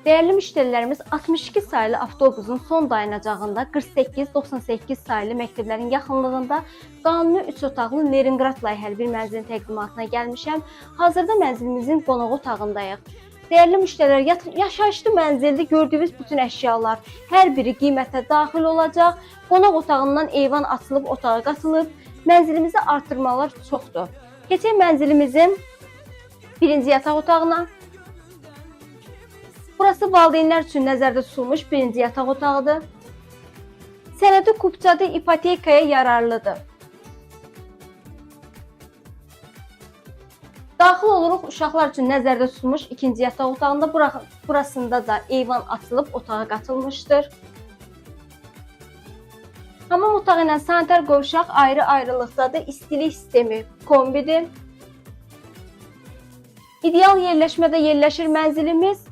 Değerli müşterilərimiz, 62 saylı avtobusun son dayanacağında 48-98 saylı məktəblərin yaxınlığında qanuni 3 otaqlı Leningrad layihəli bir mənzilin təqdimatına gəlmişəm. Hazırda mənzilimizin qonaq otağındayıq. Değerli müşterilər, yaşayışlı mənzildə gördüyünüz bütün əşyalar hər biri qiymətə daxil olacaq. Qonaq otağından eyvan açılıb otağa qatılıb. Mənzilimizdə artırmalar çoxdur. Keçək mənzilimizin birinci yataq otağına. Burası valideynlər üçün nəzərdə tutulmuş birinci yataq otağıdır. Sənədi kupçadı, ipotekaya yararlıdır. Daxil oluruq uşaqlar üçün nəzərdə tutulmuş ikinci yataq otağında. Burasında da eyvan açılıb otağa qatılmışdır. Hamam otağı ilə sanitar qovşaq ayrı-ayrılıqdadır. İstilik sistemi kombidir. İdeal yerləşmədə yerləşir mənzilimiz.